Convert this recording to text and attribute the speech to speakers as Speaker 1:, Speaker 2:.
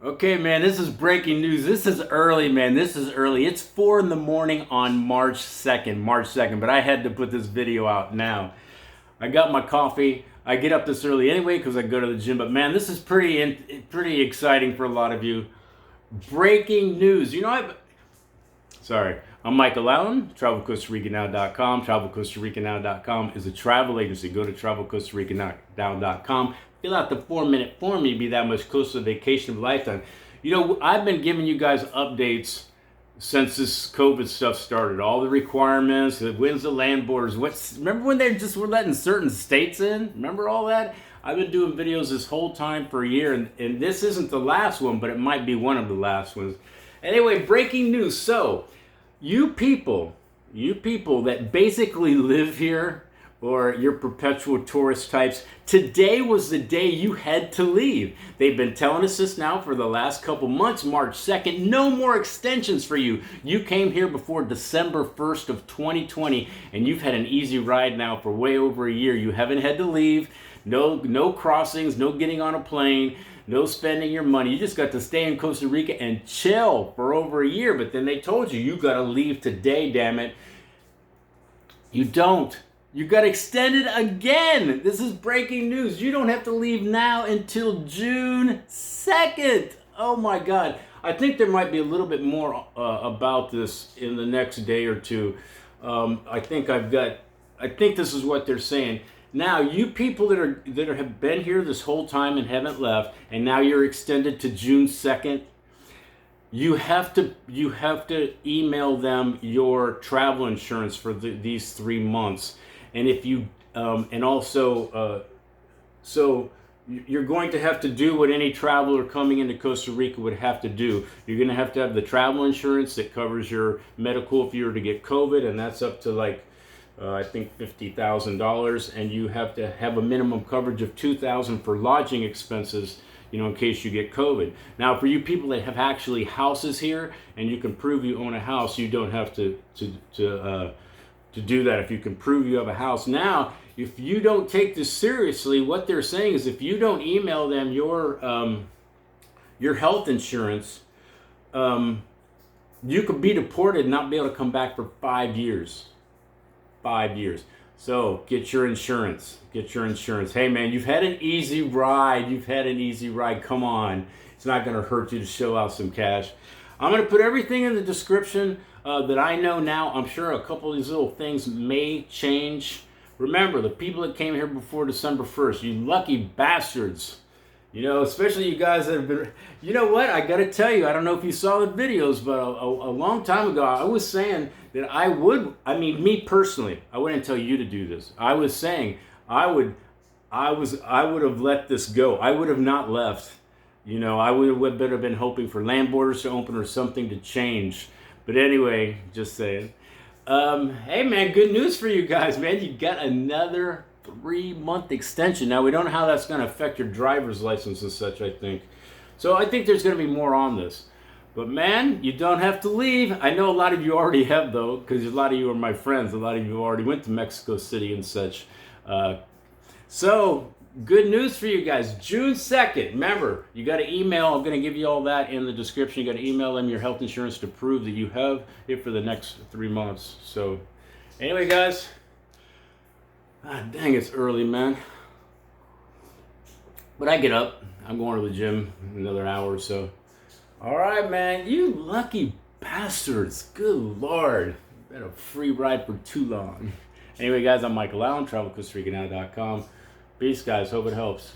Speaker 1: Okay, man, this is breaking news. This is early, man. This is early. It's 4 in the morning on March 2nd, but I had to put this video out now. I got my coffee. I get up this early anyway because I go to the gym, but man, this is pretty exciting for a lot of you. Breaking news. I'm Michael Allen, TravelCostaRicaNow.com. TravelCostaRicaNow.com is a travel agency. Go to TravelCostaRicaNow.com. Fill out the 4-minute form. You'd be that much closer to the vacation of a lifetime. I've been giving you guys updates since this COVID stuff started. All the requirements, when's the land borders. Remember when they just were letting certain states in? Remember all that? I've been doing videos this whole time for a year, and this isn't the last one, but it might be one of the last ones. Anyway, breaking news. So, you people that basically live here, or you're perpetual tourist types, today was the day you had to leave. They've been telling us this now for the last couple months. March 2nd, no more extensions for you. You came here before December 1st of 2020, and you've had an easy ride now for way over a year. You haven't had to leave. No crossings, no getting on a plane, no spending your money. You just got to stay in Costa Rica and chill for over a year. But then they told you got to leave today, damn it. You don't. You got extended again. This is breaking news. You don't have to leave now until June 2nd. Oh my God. I think there might be a little bit more about this in the next day or two. I think this is what they're saying. Now, you people that have been here this whole time and haven't left, and now you're extended to June 2nd, you have to email them your travel insurance for these 3 months. And if you so you're going to have to do what any traveler coming into Costa Rica would have to do. You're going to have the travel insurance that covers your medical if you were to get COVID, and that's up to I think $50,000, and you have to have a minimum coverage of $2,000 for lodging expenses, in case you get COVID. Now, for you people that have actually houses here and you can prove you own a house, you don't have to do that if you can prove you have a house. Now, if you don't take this seriously, what they're saying is if you don't email them your health insurance, you could be deported and not be able to come back for 5 years. 5 years. So get your insurance. Hey man, you've had an easy ride. Come on. It's not going to hurt you to show out some cash. I'm going to put everything in the description that I know now. I'm sure a couple of these little things may change. Remember, the people that came here before December 1st, you lucky bastards. Especially you guys that have been... You know what? I got to tell you, I don't know if you saw the videos, but a long time ago, I was saying that me personally, I wouldn't tell you to do this. I was saying I would have let this go. I would have not left. I would have been hoping for land borders to open or something to change. But anyway, just saying. Hey man, good news for you guys, man. You got another 3-month extension. Now, we don't know how that's going to affect your driver's license and such, I think. So I think there's going to be more on this. But man, you don't have to leave. I know a lot of you already have, though, because a lot of you are my friends. A lot of you already went to Mexico City and such. So, good news for you guys. June 2nd. Remember, you got to email. I'm going to give you all that in the description. You got to email them your health insurance to prove that you have it for the next 3 months. So, anyway, guys. Dang, it's early, man. But I get up. I'm going to the gym in another hour or so. All right, man. You lucky bastards. Good Lord. Been a free ride for too long. Anyway, guys, I'm Michael Allen, TravelCostaRicaNow.com. Peace, guys. Hope it helps.